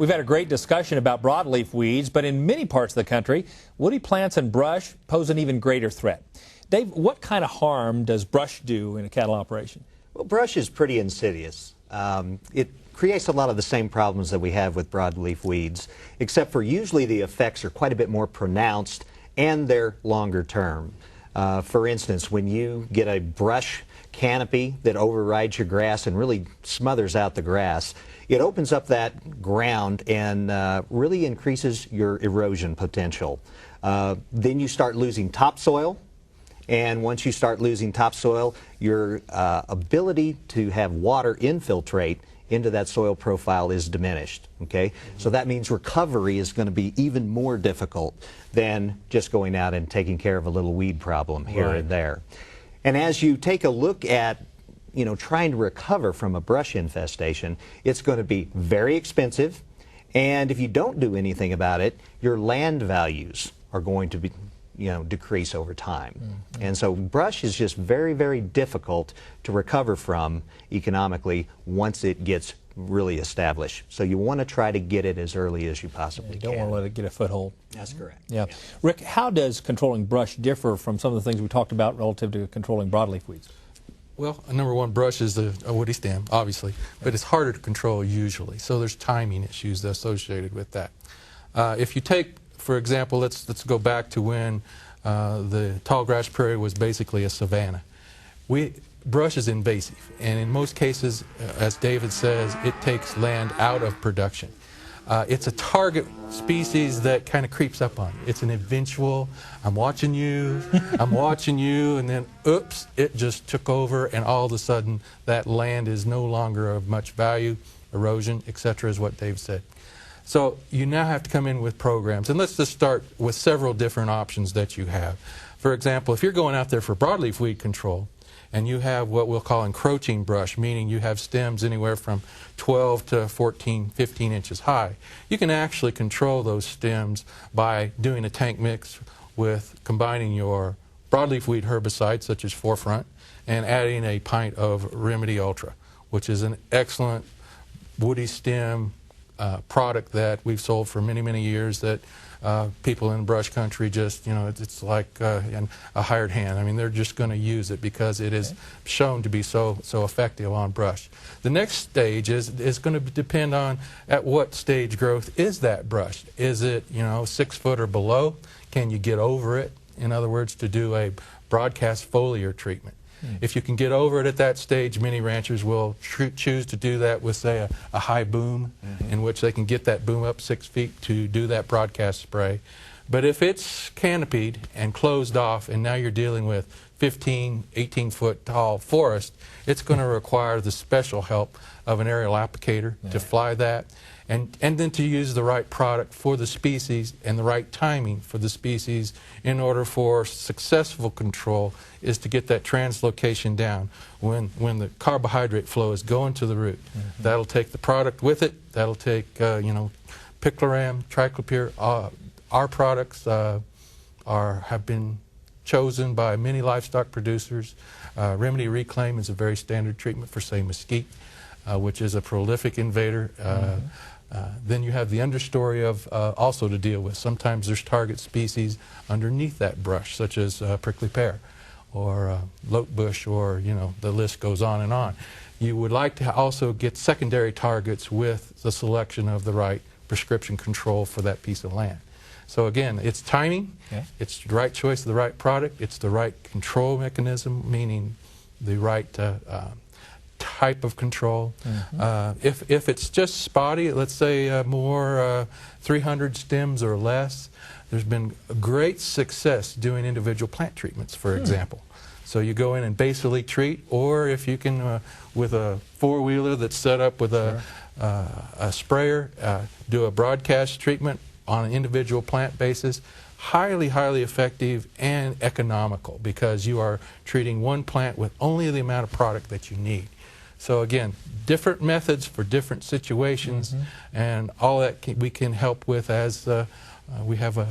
We've had a great discussion about broadleaf weeds, but in many parts of the country, woody plants and brush pose an even greater threat. Dave, what kind of harm does brush do in a cattle operation? Well, brush is pretty insidious. It creates a lot of the same problems that we have with broadleaf weeds, except for usually the effects are quite a bit more pronounced and they're longer term. For instance, when you get a brush canopy that overrides your grass and really smothers out the grass, it opens up that ground and really increases your erosion potential. Then you start losing topsoil, and once you start losing topsoil, your ability to have water infiltrate into that soil profile is diminished. Okay, so that means recovery is going to be even more difficult than just going out and taking care of a little weed problem here and there. And as you take a look at trying to recover from a brush infestation, it's going to be very expensive, and if you don't do anything about it, your land values are going to be decrease over time. And so brush is just very, very difficult to recover from economically once it gets really established. So you want to try to get it as early as you possibly can. You don't want to let it get a foothold. That's correct. Yeah. Rick, how does controlling brush differ from some of the things we talked about relative to controlling broadleaf weeds? Well, number one, brush is a woody stem, obviously, but it's harder to control usually. So there's timing issues associated with that. If you take, for example, let's go back to when the tall grass prairie was basically a savanna. Brush is invasive, and in most cases, as David says, it takes land out of production. It's a target species that kind of creeps up on you. It's an eventual, I'm watching you, I'm watching you, and then, oops, it just took over, and all of a sudden, that land is no longer of much value. Erosion, etc., is what Dave said. So you now have to come in with programs, and let's just start with several different options that you have. For example, if you're going out there for broadleaf weed control, and you have what we'll call encroaching brush, meaning you have stems anywhere from 12 to 14, 15 inches high. You can actually control those stems by doing a tank mix with combining your broadleaf weed herbicide, such as Forefront, and adding a pint of Remedy Ultra, which is an excellent woody stem product that we've sold for many, many years that people in brush country just, it's like a hired hand. I mean, they're just going to use it because it is shown to be so effective on brush. The next stage is going to depend on at what stage growth is that brush. Is it, 6 foot or below? Can you get over it? In other words, to do a broadcast foliar treatment. If you can get over it at that stage, many ranchers will choose to do that with, say, a high boom, in which they can get that boom up 6 feet to do that broadcast spray. But if it's canopied and closed off, and now you're dealing with 15, 18-foot tall forest, it's going to require the special help of an aerial applicator to fly that, and then to use the right product for the species and the right timing for the species in order for successful control is to get that translocation down. When the carbohydrate flow is going to the root, that'll take the product with it. That'll take, Picloram, Triclopyr. Our products have been chosen by many livestock producers. Remedy Reclaim is a very standard treatment for, say, mesquite, which is a prolific invader. Then you have the understory of also to deal with. Sometimes there's target species underneath that brush, such as prickly pear or lote bush, or the list goes on and on. You would like to also get secondary targets with the selection of the right prescription control for that piece of land. So again, it's timing, it's the right choice of the right product, it's the right control mechanism, meaning the right type of control. If it's just spotty, let's say more 300 stems or less, there's been great success doing individual plant treatments, for example. So you go in and basally treat, or if you can, with a four-wheeler that's set up with a sprayer, do a broadcast treatment on an individual plant basis. Highly, highly effective and economical, because you are treating one plant with only the amount of product that you need. So again, different methods for different situations, and all that we can help with as we have a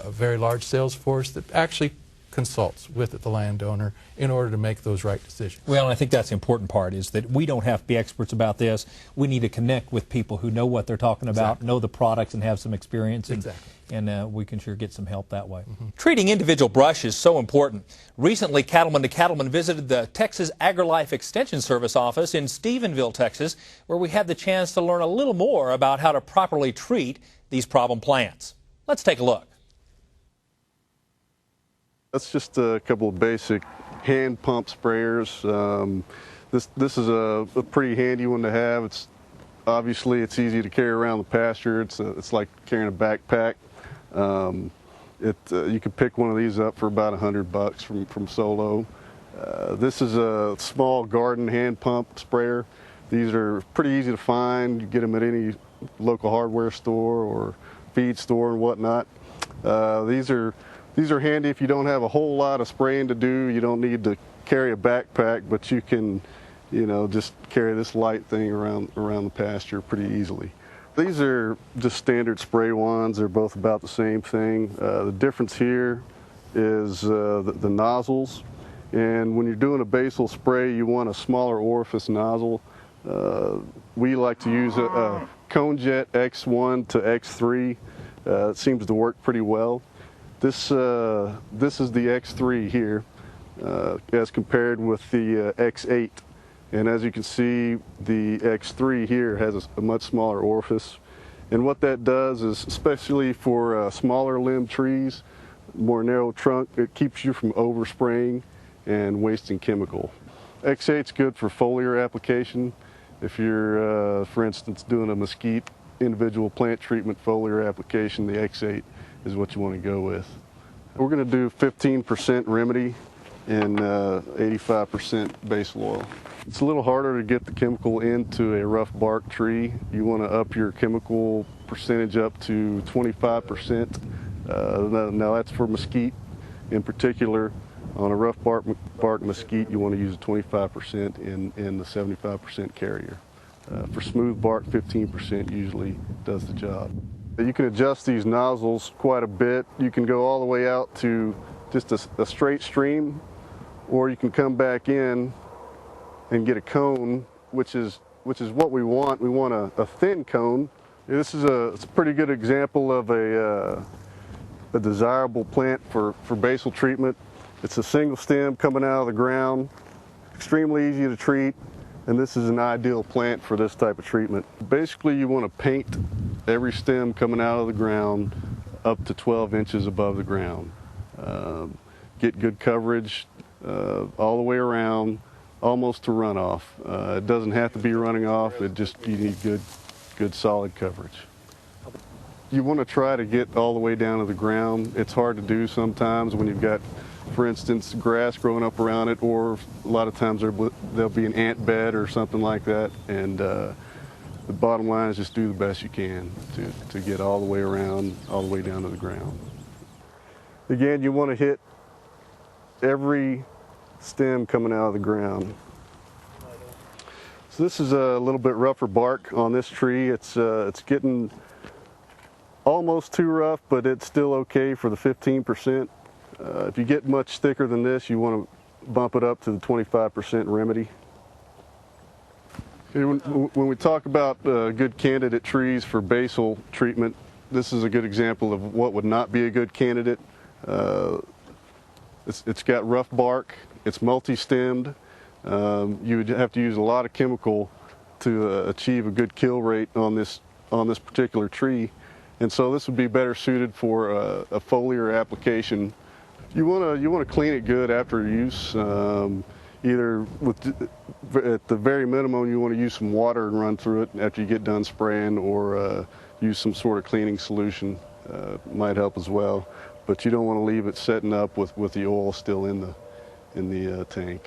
very large sales force that actually consults with the landowner in order to make those right decisions. Well, and I think that's the important part, is that we don't have to be experts about this. We need to connect with people who know what they're talking about, Exactly. know the products, and have some experience. Exactly. And we can sure get some help that way. Treating individual brush is so important. Recently, Cattlemen to Cattlemen visited the Texas AgriLife Extension Service office in Stephenville, Texas, where we had the chance to learn a little more about how to properly treat these problem plants. Let's take a look. That's just a couple of basic hand pump sprayers. This is a pretty handy one to have. Obviously it's easy to carry around the pasture. It's like carrying a backpack. You could pick one of these up for about $100 from Solo. This is a small garden hand pump sprayer. These are pretty easy to find. You get them at any local hardware store or feed store and whatnot. These are handy if you don't have a whole lot of spraying to do. You don't need to carry a backpack, but you can, just carry this light thing around the pasture pretty easily. These are just standard spray wands. They're both about the same thing. The difference here is the nozzles. And when you're doing a basal spray, you want a smaller orifice nozzle. We like to use a ConeJet X1 to X3. It seems to work pretty well. This is the X3 here, as compared with the X8. And as you can see, the X3 here has a much smaller orifice. And what that does is, especially for smaller limb trees, more narrow trunk, it keeps you from overspraying and wasting chemical. X8's good for foliar application. If you're, for instance, doing a mesquite individual plant treatment foliar application, the X8 is what you want to go with. We're going to do 15% remedy and 85% basal oil. It's a little harder to get the chemical into a rough bark tree. You want to up your chemical percentage up to 25%. Now that's for mesquite in particular. On a rough bark mesquite, you want to use 25% in the 75% carrier. For smooth bark, 15% usually does the job. You can adjust these nozzles quite a bit. You can go all the way out to just a straight stream, or you can come back in and get a cone, which is what we want. We want a thin cone. This is it's a pretty good example of a desirable plant for basal treatment. It's a single stem coming out of the ground, extremely easy to treat, and this is an ideal plant for this type of treatment. Basically, you want to paint every stem coming out of the ground up to 12 inches above the ground. Get good coverage all the way around, almost to runoff. It doesn't have to be running off, you need good solid coverage. You want to try to get all the way down to the ground. It's hard to do sometimes when you've got, for instance, grass growing up around it, or a lot of times there'll be an ant bed or something like that. And the bottom line is just do the best you can to get all the way around, all the way down to the ground. Again, you want to hit every stem coming out of the ground. So this is a little bit rougher bark on this tree. It's getting almost too rough, but it's still okay for the 15%. If you get much thicker than this, you want to bump it up to the 25% remedy. Okay, when we talk about good candidate trees for basal treatment, this is a good example of what would not be a good candidate. It's got rough bark, it's multi-stemmed. You would have to use a lot of chemical to achieve a good kill rate on this particular tree. And so this would be better suited for a foliar application. You want to clean it good after use. Either at the very minimum, you want to use some water and run through it after you get done spraying, or use some sort of cleaning solution. Might help as well. But you don't want to leave it setting up with the oil still in the tank.